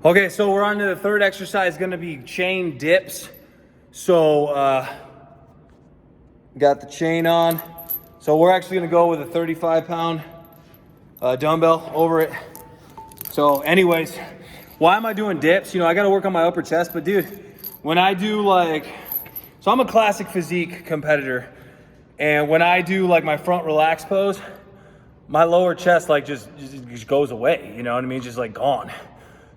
Okay, so we're on to the third exercise, gonna be chain dips. So, got the chain on. So we're actually gonna go with a 35-pound dumbbell over it. So anyways, why am I doing dips? You know, I gotta work on my upper chest, but dude, when I do so I'm a classic physique competitor. And when I do like my front relax pose, my lower chest just goes away, you know what I mean? Just like gone.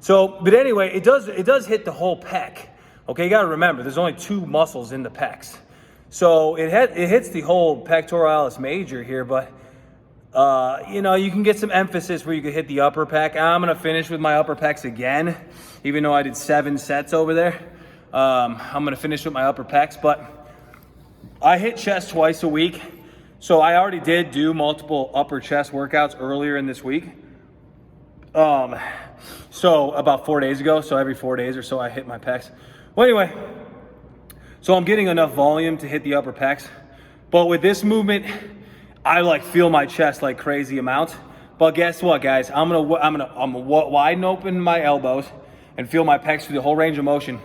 So, but anyway, it does hit the whole pec. Okay, you gotta remember, there's only two muscles in the pecs. So it hits the whole pectoralis major here, but you know, you can get some emphasis where you could hit the upper pec. I'm gonna finish with my upper pecs again, even though I did 7 sets over there. I'm gonna finish with my upper pecs, but I hit chest twice a week. So I already did do multiple upper chest workouts earlier in this week. So about 4 days ago, so every 4 days or so I hit my pecs. Well, anyway, so I'm getting enough volume to hit the upper pecs, but with this movement, I feel my chest like crazy amounts. But guess what, guys? I'm gonna widen open my elbows and feel my pecs through the whole range of motion.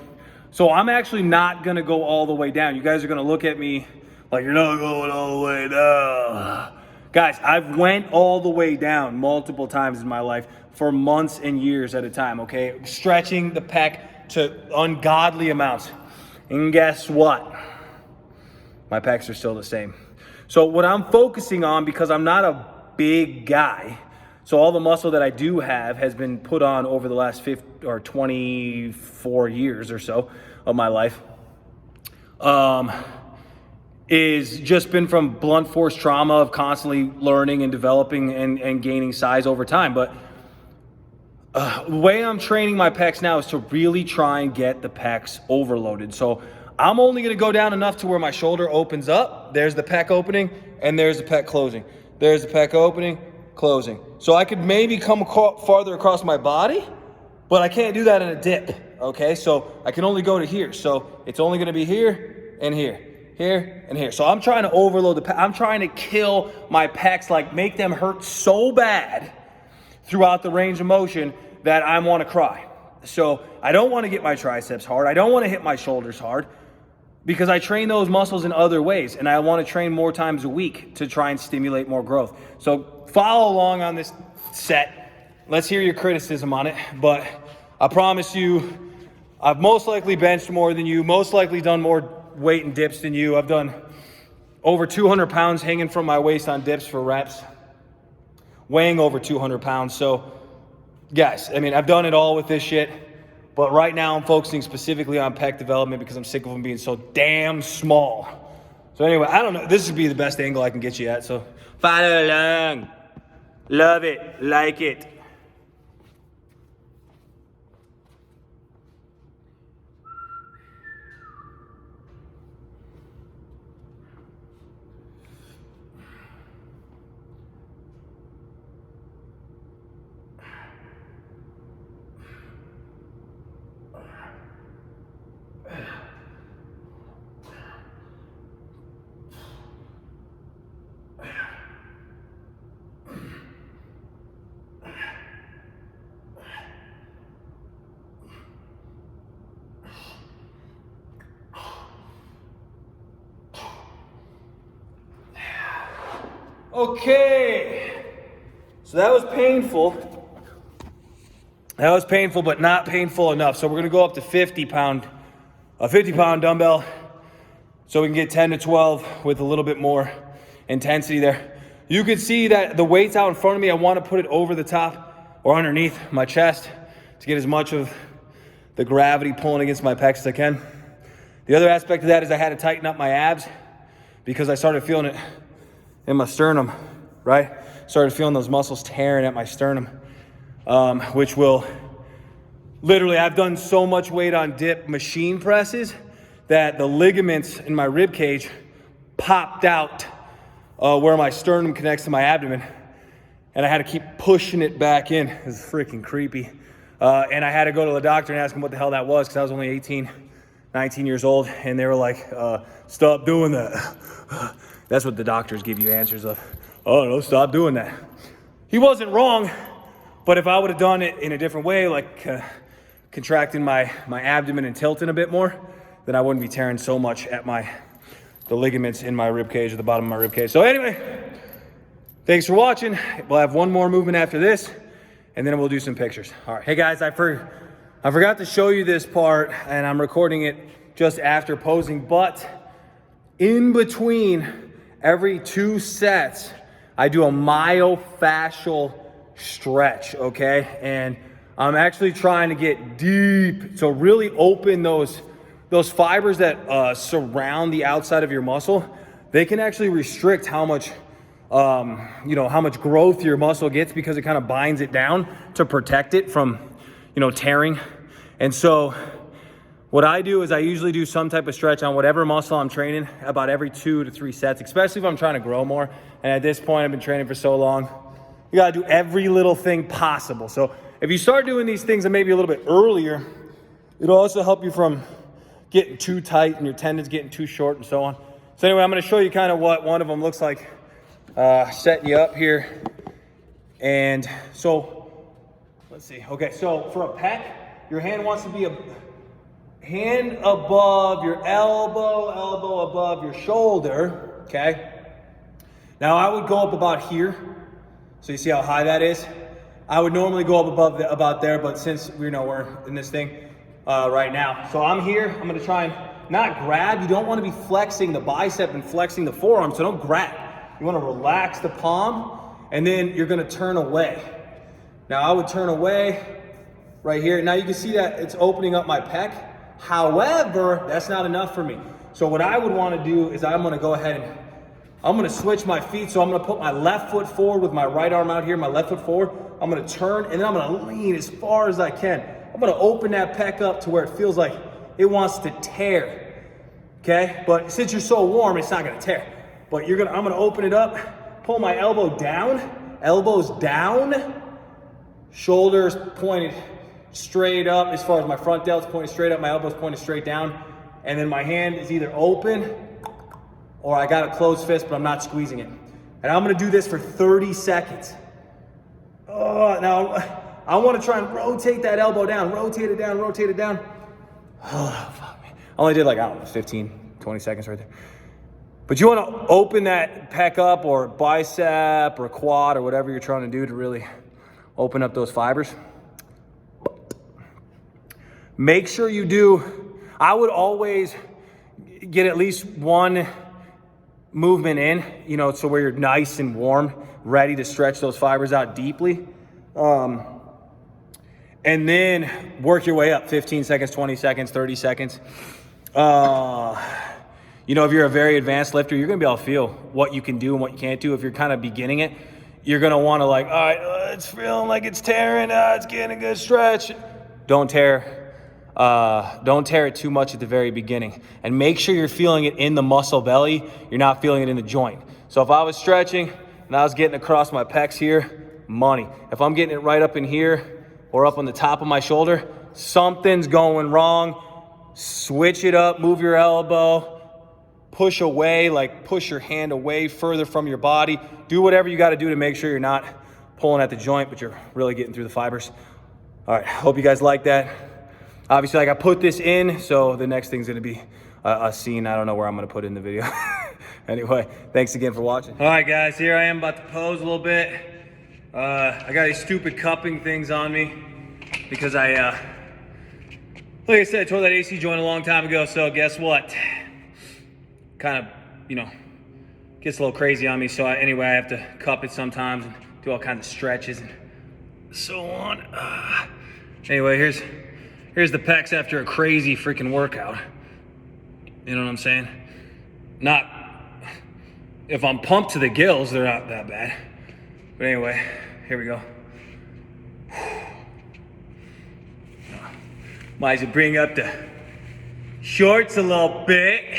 So I'm actually not gonna go all the way down. You guys are gonna look at me like you're not going all the way down. Guys, I've went all the way down multiple times in my life for months and years at a time, okay? Stretching the pec to ungodly amounts. And guess what? My pecs are still the same. So what I'm focusing on, because I'm not a big guy, so all the muscle that I do have has been put on over the last 24 years or so of my life, is just been from blunt force trauma of constantly learning and developing and gaining size over time. But the way I'm training my pecs now is to really try and get the pecs overloaded. So I'm only gonna go down enough to where my shoulder opens up. There's the pec opening and there's the pec closing. There's the pec opening, closing. So I could maybe come farther across my body, but I can't do that in a dip, okay? So I can only go to here. So it's only gonna be here and here. Here and here. So I'm trying to overload the pec. I'm trying to kill my pecs, make them hurt so bad throughout the range of motion that I want to cry. So I don't want to get my triceps hard. I don't want to hit my shoulders hard because I train those muscles in other ways, and I want to train more times a week to try and stimulate more growth. So follow along on this set. Let's hear your criticism on it, but I promise you, I've most likely benched more than you, most likely done more weight and dips than you. I've done over 200 pounds hanging from my waist on dips for reps, weighing over 200 pounds. So guys, I mean, I've done it all with this shit, but right now I'm focusing specifically on pec development because I'm sick of them being so damn small. So anyway, I don't know, this would be the best angle I can get you at, so follow along. Love it, like it. Okay, so that was painful. That was painful, but not painful enough. So we're gonna go up to a 50-pound dumbbell, so we can get 10 to 12 with a little bit more intensity there. You can see that the weight's out in front of me. I want to put it over the top or underneath my chest to get as much of the gravity pulling against my pecs as I can. The other aspect of that is I had to tighten up my abs because I started feeling it in my sternum, right? Started feeling those muscles tearing at my sternum, which will literally, I've done so much weight on dip machine presses that the ligaments in my rib cage popped out where my sternum connects to my abdomen. And I had to keep pushing it back in. It was freaking creepy. And I had to go to the doctor and ask him what the hell that was because I was only 18, 19 years old. And they were like, stop doing that. That's what the doctors give you answers of. Oh, no, stop doing that. He wasn't wrong, but if I would have done it in a different way, contracting my abdomen and tilting a bit more, then I wouldn't be tearing so much at the ligaments in my rib cage or the bottom of my rib cage. So anyway, thanks for watching. We'll have one more movement after this, and then we'll do some pictures. All right, hey guys, I forgot to show you this part, and I'm recording it just after posing, but in between every 2 sets, I do a myofascial stretch, okay? And I'm actually trying to get deep, so really open those fibers that surround the outside of your muscle. They can actually restrict how much how much growth your muscle gets, because it kind of binds it down to protect it from, tearing. And so what I do is I usually do some type of stretch on whatever muscle I'm training about every 2 to 3 sets, especially if I'm trying to grow more. And at this point, I've been training for so long, you gotta do every little thing possible. So if you start doing these things maybe a little bit earlier, it'll also help you from getting too tight and your tendons getting too short and so on. So anyway, I'm gonna show you kind of what one of them looks like, setting you up here. And so, let's see. Okay, so for a pec, your hand wants to be a hand above your elbow, elbow above your shoulder, okay? Now I would go up about here. So you see how high that is? I would normally go up above about there, but since we're in this thing right now. So I'm here, I'm gonna try and not grab. You don't wanna be flexing the bicep and flexing the forearm, so don't grab. You wanna relax the palm, and then you're gonna turn away. Now I would turn away right here. Now you can see that it's opening up my pec. However, that's not enough for me. So what I would want to do is I'm going to go ahead and I'm going to switch my feet. So I'm going to put my left foot forward with my right arm out here, my left foot forward. I'm going to turn, and then I'm going to lean as far as I can. I'm going to open that pec up to where it feels like it wants to tear. Okay? But since you're so warm, it's not going to tear. But I'm going to open it up, pull my elbow down, elbows down, shoulders pointed straight up. As far as my front delt's pointed straight up, my elbow's pointed straight down, and then my hand is either open or I got a closed fist, but I'm not squeezing it. And I'm gonna do this for 30 seconds. Oh, now I wanna try and rotate that elbow down, rotate it down, rotate it down. Oh, fuck me. I only did 15, 20 seconds right there. But you wanna open that pec up or bicep or quad or whatever you're trying to do to really open up those fibers. Make sure you do, I would always get at least one movement in, so where you're nice and warm, ready to stretch those fibers out deeply. And then work your way up, 15 seconds, 20 seconds, 30 seconds. If you're a very advanced lifter, you're gonna be able to feel what you can do and what you can't do. If you're kind of beginning it, you're gonna wanna all right, it's feeling like it's tearing, it's getting a good stretch. Don't tear it too much at the very beginning, and make sure you're feeling it in the muscle belly. You're not feeling it in the joint. So if I was stretching and I was getting across my pecs here, money. If I'm getting it right up in here or up on the top of my shoulder, something's going wrong. Switch it up, move your elbow, push away, push your hand away further from your body. Do whatever you got to do to make sure you're not pulling at the joint, but you're really getting through the fibers. All right, hope you guys like that. Obviously, I put this in, so the next thing's gonna be a scene. I don't know where I'm gonna put in the video. Anyway, thanks again for watching. All right, guys, here I am about to pose a little bit. I got these stupid cupping things on me because like I said, I tore that AC joint a long time ago, so guess what? Kind of, gets a little crazy on me, so anyway, I have to cup it sometimes and do all kinds of stretches and so on. Anyway, here's the pecs after a crazy freaking workout. You know what I'm saying? If I'm pumped to the gills, they're not that bad. But anyway, here we go. Might as well bring up the shorts a little bit.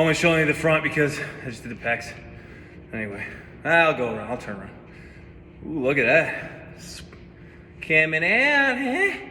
only showing you the front because I just did the pecs. Anyway, I'll go around, I'll turn around. Ooh, look at that. Coming out, huh?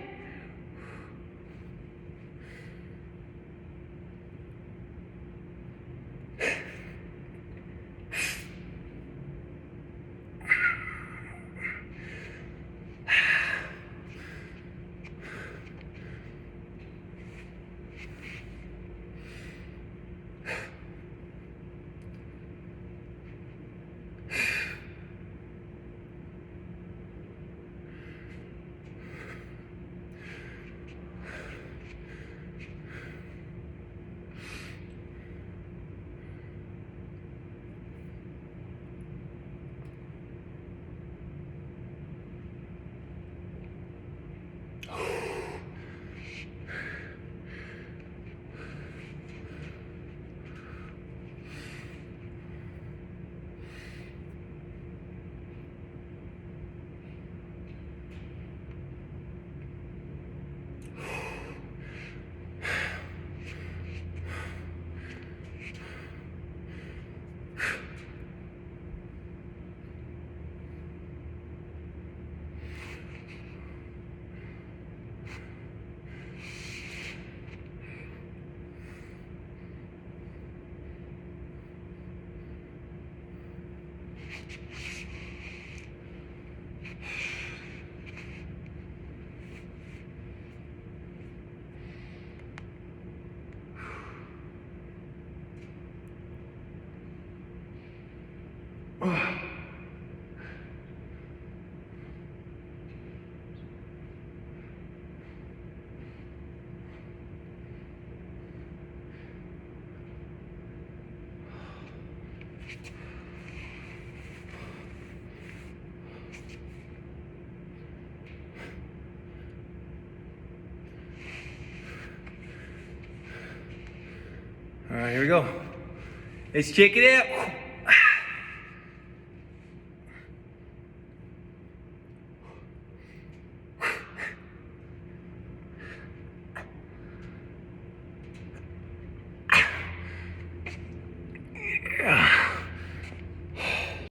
All right, here we go. Let's check it out.